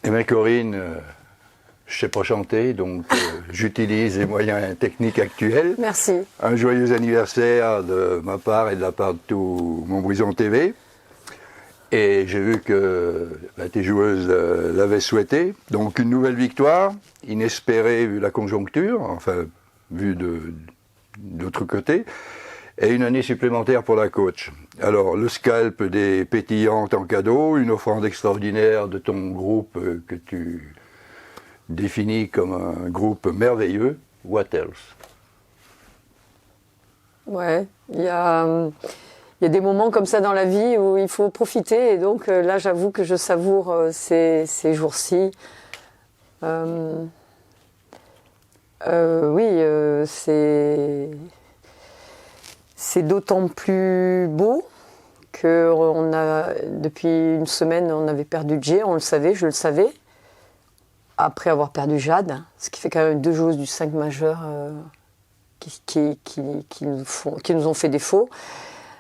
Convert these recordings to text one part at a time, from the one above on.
Eh bien, Corinne, je ne sais pas chanter, donc j'utilise les moyens techniques actuels. Merci. Un joyeux anniversaire de ma part et de la part de tout Montbrison TV. Et j'ai vu que tes joueuses l'avaient souhaité. Donc une nouvelle victoire, inespérée vu la conjoncture, enfin vu de l'autre côté, et une année supplémentaire pour la coach. Alors le scalp des pétillantes en cadeau, une offrande extraordinaire de ton groupe que tu définis comme un groupe merveilleux. What else? Ouais, il y a des moments comme ça dans la vie où il faut profiter, et donc là j'avoue que je savoure ces jours-ci. Oui, c'est d'autant plus beau que depuis une semaine on avait perdu Jay, on le savait, je le savais, après avoir perdu Jade, ce qui fait quand même 2 joueuses du 5 majeur qui nous ont fait défaut.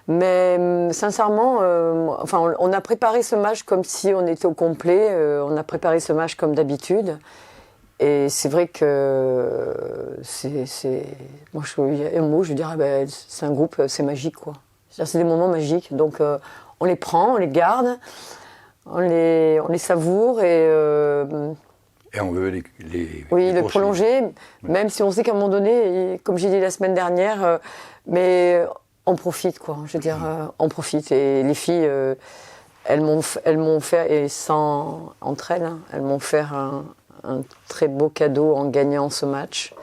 Mais sincèrement, on a préparé ce match comme si on était au complet, on a préparé ce match comme d'habitude. Et c'est vrai que moi, il y a un mot, je veux dire, c'est un groupe, c'est magique, quoi. C'est des moments magiques, donc on les prend, on les garde, on les savoure et on veut les prolonger, même si on sait qu'à un moment donné, comme j'ai dit la semaine dernière, mais on profite, quoi. Je veux dire, on profite. Et les filles, elles m'ont fait, et sans entre elles, hein, elles m'ont fait un très beau cadeau en gagnant ce match.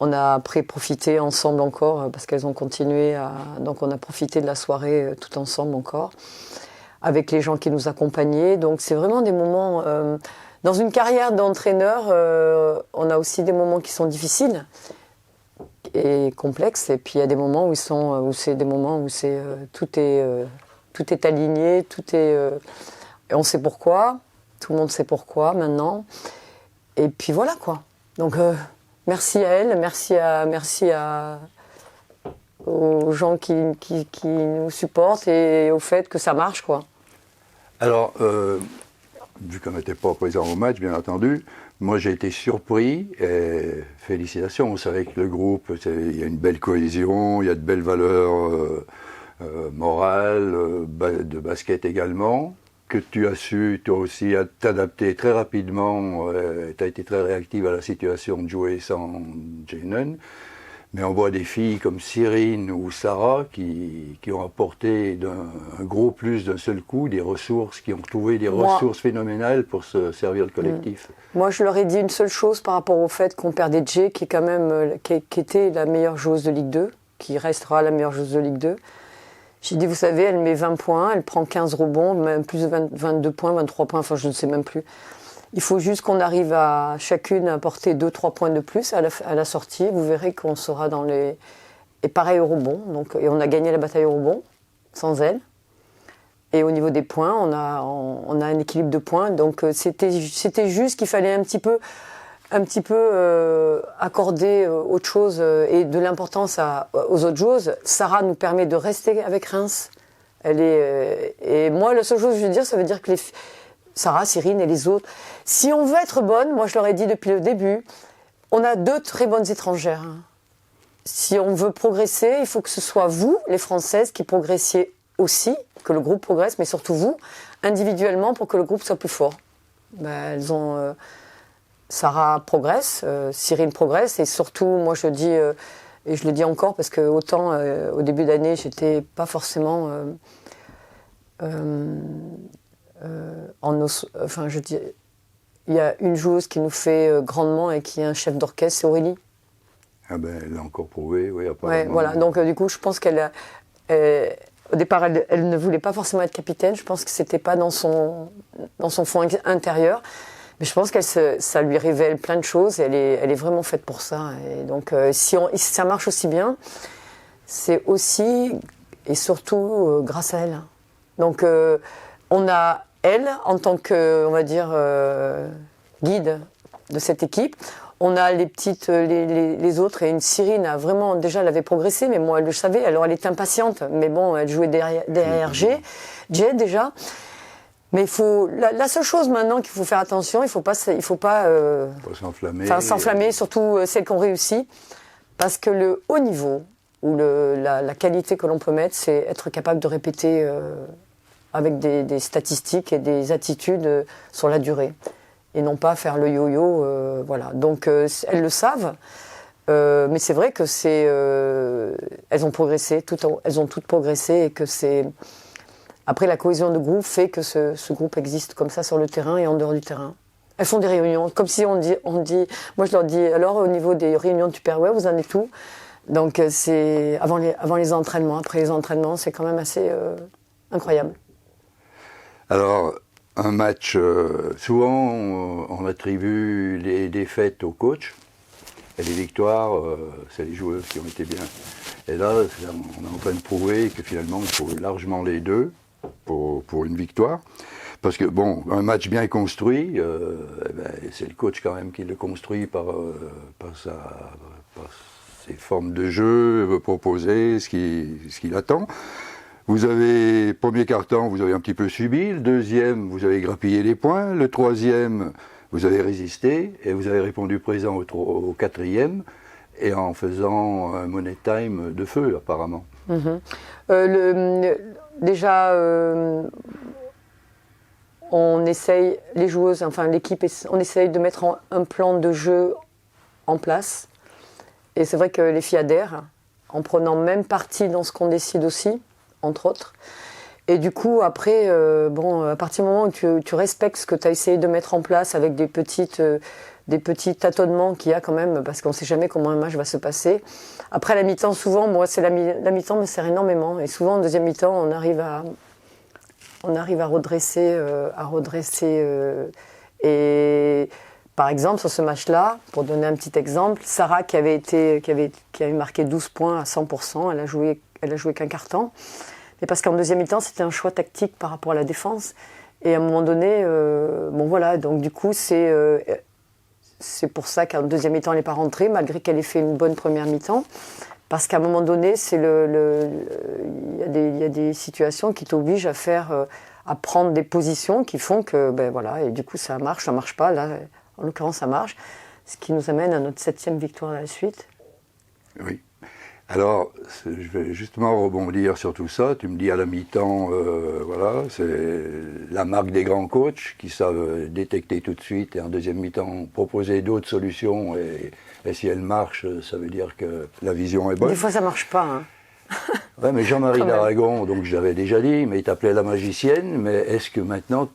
On a après profité ensemble encore, parce qu'elles ont continué donc on a profité de la soirée tout ensemble encore, avec les gens qui nous accompagnaient. Donc c'est vraiment des moments... dans une carrière d'entraîneur, on a aussi des moments qui sont difficiles et complexes. Et puis il y a des moments où c'est des moments où tout est aligné, et on sait pourquoi. Tout le monde sait pourquoi maintenant. Et puis voilà, quoi. Donc merci à elle, merci aux gens qui nous supportent et au fait que ça marche, quoi. Alors, vu qu'on n'était pas présent au match, bien entendu, moi j'ai été surpris, et félicitations, vous savez que le groupe, il y a une belle cohésion, il y a de belles valeurs morales, de basket également, que tu as su toi aussi t'adapter très rapidement, tu as été très réactive à la situation de jouer sans Jaynon. Mais on voit des filles comme Cyrine ou Sarah qui ont apporté un gros plus d'un seul coup, des ressources, qui ont trouvé des ressources phénoménales pour se servir le collectif. Moi, je leur ai dit une seule chose par rapport au fait qu'on perdait Jay, qui est quand même, qui était la meilleure joueuse de Ligue 2, qui restera la meilleure joueuse de Ligue 2. J'ai dit, vous savez, elle met 20 points, elle prend 15 rebonds, même plus de 22 points, 23 points, enfin je ne sais même plus. Il faut juste qu'on arrive à chacune apporter 2-3 points de plus à la sortie. Vous verrez qu'on sera dans les... Et pareil au rebond. Donc, et on a gagné la bataille au rebond, sans elle. Et au niveau des points, on a un équilibre de points. Donc c'était juste qu'il fallait un petit peu accorder autre chose et de l'importance aux autres choses. Sarah nous permet de rester avec Reims. Et moi, la seule chose que je veux dire, ça veut dire que Sarah, Cyrine et les autres, si on veut être bonne, moi je leur ai dit depuis le début, on a 2 très bonnes étrangères. Si on veut progresser, il faut que ce soit vous, les Françaises, qui progressiez aussi, que le groupe progresse, mais surtout vous, individuellement, pour que le groupe soit plus fort. Sarah progresse, Cyrine progresse, et surtout, moi je dis, et je le dis encore, parce que autant au début d'année, j'étais pas forcément... je dis, il y a une joueuse qui nous fait grandement et qui est un chef d'orchestre, c'est Aurélie. Ah ben, elle l'a encore prouvé, oui, apparemment. Ouais, voilà. Donc du coup, je pense qu'elle au départ, elle ne voulait pas forcément être capitaine. Je pense que c'était pas dans son fond intérieur. Mais je pense ça lui révèle plein de choses. Et elle est vraiment faite pour ça. Et donc, si ça marche aussi bien, c'est aussi et surtout grâce à elle. Donc, on a elle en tant que, on va dire, guide de cette équipe. On a les petites, les autres, et une Cyrine a vraiment, déjà elle avait progressé, mais moi elle le savait, alors elle était impatiente, mais bon, elle jouait derrière Jay déjà. Mais il faut la seule chose maintenant qu'il faut faire attention, il faut pas s'enflammer, surtout celles qui ont réussi, parce que le haut niveau ou la qualité que l'on peut mettre, c'est être capable de répéter avec des statistiques et des attitudes sur la durée, et non pas faire le yo-yo, voilà. Donc elles le savent, mais c'est vrai que elles ont progressé, elles ont toutes progressé, et que c'est après la cohésion de groupe fait que ce groupe existe comme ça sur le terrain et en dehors du terrain. Elles font des réunions, comme si on dit, moi je leur dis, alors au niveau des réunions de Tupperware, vous en êtes où? Donc c'est avant les entraînements, après les entraînements, c'est quand même assez incroyable. Alors, un match, souvent on attribue les défaites au coach, et les victoires, c'est les joueuses qui ont été bien. Et là, on est en train de prouver que finalement, il faut largement les deux pour une victoire. Parce que, bon, un match bien construit, c'est le coach quand même qui le construit par ses formes de jeu proposées, ce qu'il attend. Vous avez, premier quart-temps, vous avez un petit peu subi. Le deuxième, vous avez grappillé les points. Le troisième, vous avez résisté. Et vous avez répondu présent au quatrième. Et en faisant un money time de feu, apparemment. Déjà, on essaye, les joueuses, enfin l'équipe, on essaye de mettre un plan de jeu en place. Et c'est vrai que les filles adhèrent, en prenant même parti dans ce qu'on décide aussi, entre autres. Et du coup, après, à partir du moment où tu respectes ce que tu as essayé de mettre en place avec des petits tâtonnements qu'il y a quand même, parce qu'on ne sait jamais comment un match va se passer. Après la mi-temps, souvent, moi, c'est la mi-temps me sert énormément. Et souvent, en deuxième mi-temps, on arrive à redresser. Et par exemple, sur ce match-là, pour donner un petit exemple, Sarah, qui avait marqué 12 points à 100%, elle a joué qu'un quart-temps. Mais parce qu'en deuxième mi-temps, c'était un choix tactique par rapport à la défense. Et à un moment donné, donc du coup, c'est pour ça qu'en deuxième mi-temps, elle n'est pas rentrée, malgré qu'elle ait fait une bonne première mi-temps. Parce qu'à un moment donné, il y a des situations qui t'obligent à prendre des positions qui font que, et du coup, ça marche pas. Là, en l'occurrence, ça marche. Ce qui nous amène à notre 7e victoire à la suite. Oui. Alors, je vais justement rebondir sur tout ça. Tu me dis à la mi-temps, c'est la marque des grands coachs qui savent détecter tout de suite et en deuxième mi-temps proposer d'autres solutions. Et si elles marchent, ça veut dire que la vision est bonne. Des fois, ça marche pas. Hein. Ouais, mais Jean-Marie d'Aragon, donc je l'avais déjà dit, mais il t'appelait la magicienne. Mais est-ce que maintenant,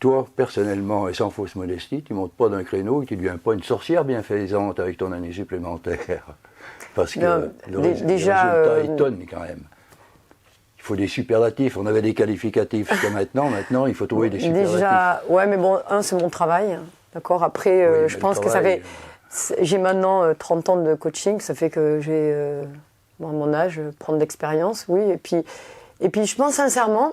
toi, personnellement, et sans fausse modestie, tu montes pas d'un créneau et tu ne deviens pas une sorcière bienfaisante avec ton année supplémentaire? Parce que le résultat étonne quand même. Il faut des superlatifs. On avait des qualificatifs jusqu'à maintenant. Maintenant, il faut trouver des superlatifs. Déjà, ouais, mais bon, c'est mon travail. D'accord. Après, je pense que ça fait. J'ai maintenant 30 ans de coaching. Ça fait que j'ai, à mon âge, prendre d'expérience, oui. Et puis, je pense sincèrement,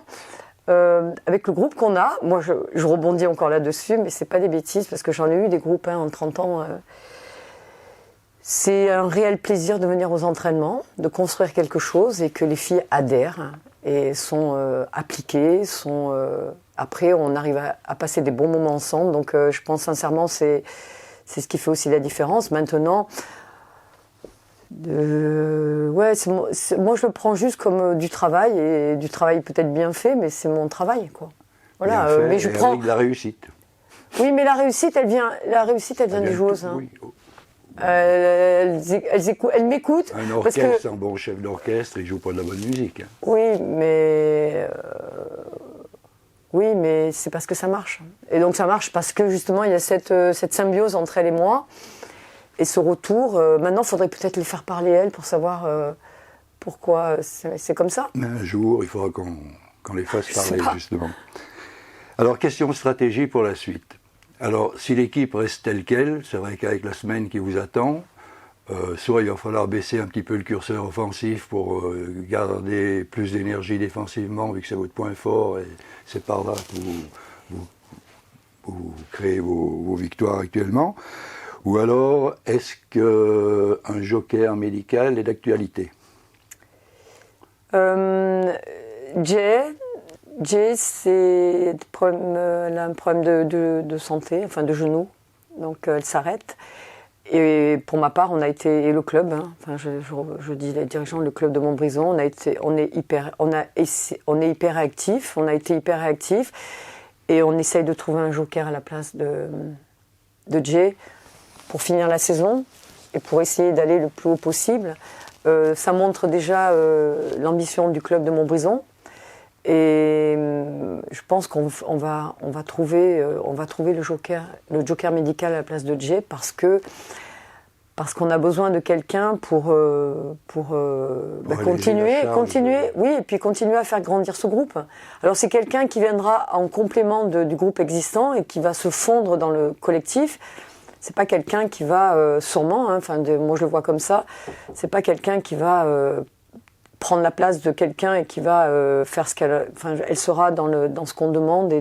avec le groupe qu'on a, moi, je rebondis encore là-dessus, mais c'est pas des bêtises, parce que j'en ai eu des groupes en 30 ans. C'est un réel plaisir de venir aux entraînements, de construire quelque chose et que les filles adhèrent et sont appliquées. Après, on arrive à passer des bons moments ensemble. Donc, je pense sincèrement, c'est ce qui fait aussi la différence. Maintenant, moi, je le prends juste comme du travail, et du travail peut-être bien fait, mais c'est mon travail, quoi. Voilà. Bien fait, mais je prends avec de la réussite. Oui, mais la réussite, elle vient des joueuses. Hein. Oui. Elles m'écoutent. Un orchestre, un bon chef d'orchestre, il joue pas de la bonne musique. Hein. Oui, mais c'est parce que ça marche. Et donc ça marche parce que justement il y a cette symbiose entre elles et moi. Et ce retour, maintenant il faudrait peut-être les faire parler elles pour savoir pourquoi c'est comme ça. Mais un jour, il faudra qu'on les fasse parler justement. Alors, question stratégie pour la suite. Alors, si l'équipe reste telle qu'elle, c'est vrai qu'avec la semaine qui vous attend, soit il va falloir baisser un petit peu le curseur offensif pour garder plus d'énergie défensivement, vu que c'est votre point fort, et c'est par là que vous créez vos victoires actuellement. Ou alors, est-ce qu'un joker médical est d'actualité? Jay, Jay, elle a un problème de santé, enfin de genou, donc elle s'arrête. Et pour ma part, on a été, et le club, hein, enfin je dis les dirigeants, le club de Montbrison, on est hyper réactifs, on a été hyper réactifs, et on essaye de trouver un joker à la place de Jay pour finir la saison et pour essayer d'aller le plus haut possible. Ça montre déjà l'ambition du club de Montbrison. Et je pense qu'on va trouver le joker médical à la place de Jay parce qu'on a besoin de quelqu'un pour continuer, oui, et puis continuer à faire grandir ce groupe. Alors c'est quelqu'un qui viendra en complément du groupe existant et qui va se fondre dans le collectif. C'est pas quelqu'un qui va sûrement, hein, moi je le vois comme ça, c'est pas quelqu'un qui va prendre la place de quelqu'un et qui va faire ce qu'elle... Enfin, elle sera dans ce qu'on demande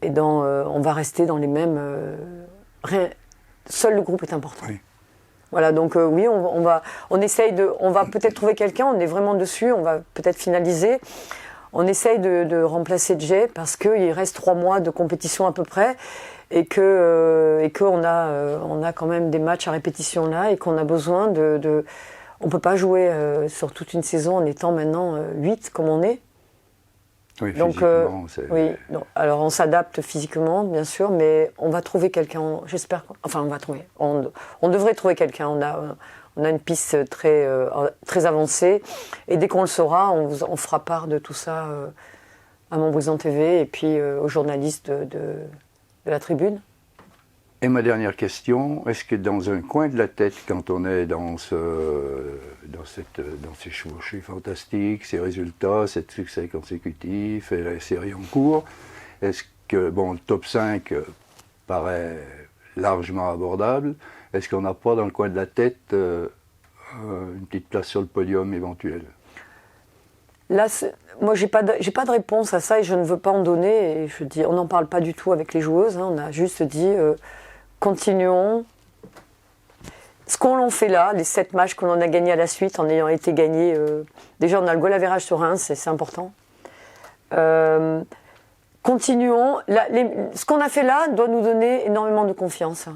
on va rester dans les mêmes... Seul le groupe est important. Oui. Voilà, donc oui, on va peut-être trouver quelqu'un, on est vraiment dessus, on va peut-être finaliser. On essaye de remplacer Jay parce qu'il reste 3 mois de compétition à peu près et qu'on a quand même des matchs à répétition là et qu'on a besoin de on ne peut pas jouer sur toute une saison en étant maintenant 8 comme on est. Oui, donc, oui, donc, alors on s'adapte physiquement, bien sûr, mais on va trouver quelqu'un, j'espère. Enfin, on va trouver. On devrait trouver quelqu'un. On a une piste très avancée. Et dès qu'on le saura, on fera part de tout ça à Montbrison TV et puis aux journalistes de la tribune. Et ma dernière question, est-ce que dans un coin de la tête, quand on est dans ces chevauchées fantastiques, ces résultats, ces succès consécutifs et la série en cours, est-ce que, le top 5 paraît largement abordable, est-ce qu'on n'a pas dans le coin de la tête une petite place sur le podium éventuelle? Là, moi, j'ai pas de réponse à ça et je ne veux pas en donner. Et je dis, on n'en parle pas du tout avec les joueuses. Hein, on a juste dit, continuons. Ce qu'on fait là, les 7 matchs qu'on en a gagnés à la suite, en ayant été gagnés. Déjà, on a le goal average sur Reims, c'est important. Continuons. Ce qu'on a fait là doit nous donner énormément de confiance.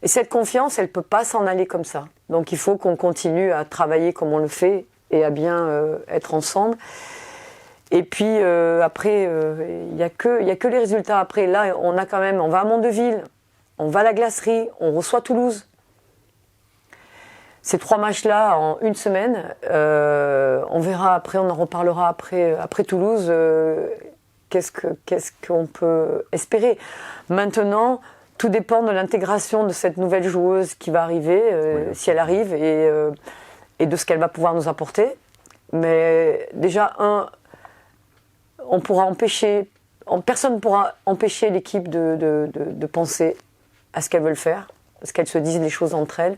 Et cette confiance, elle ne peut pas s'en aller comme ça. Donc, il faut qu'on continue à travailler comme on le fait et à bien être ensemble. Et puis après, il n'y a que les résultats. Après, là, on va à Mondeville, on va à la Glacerie, on reçoit Toulouse. Ces 3 matchs-là en une semaine, on verra après, on en reparlera après Toulouse. Qu'est-ce qu'on peut espérer? Maintenant, tout dépend de l'intégration de cette nouvelle joueuse qui va arriver, si elle arrive, et de ce qu'elle va pouvoir nous apporter. Mais déjà, personne ne pourra empêcher l'équipe de penser à ce qu'elles veulent faire, parce qu'elles se disent les choses entre elles.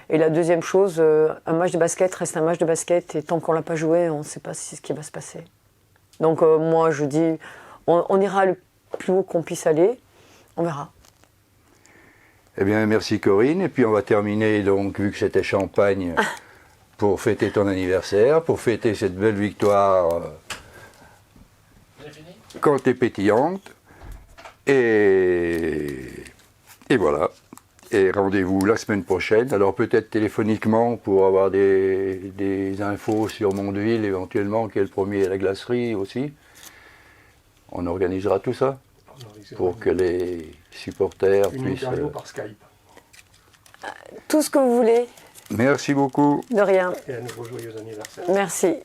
Et la deuxième chose, un match de basket reste un match de basket, et tant qu'on ne l'a pas joué, on ne sait pas ce qui va se passer. Donc moi, je dis, on ira le plus haut qu'on puisse aller, on verra. Eh bien, merci Corinne. Et puis on va terminer, donc, vu que c'était champagne, pour fêter ton anniversaire, pour fêter cette belle victoire quand t'es pétillante. Et voilà. Et rendez-vous la semaine prochaine. Alors peut-être téléphoniquement pour avoir des infos sur Mondeville, éventuellement, qui est le premier à la glacerie aussi. On organisera tout ça pour que les supporters puissent... Une interview par Skype. Tout ce que vous voulez. Merci beaucoup. De rien. Et à nouveau joyeux anniversaire. Merci.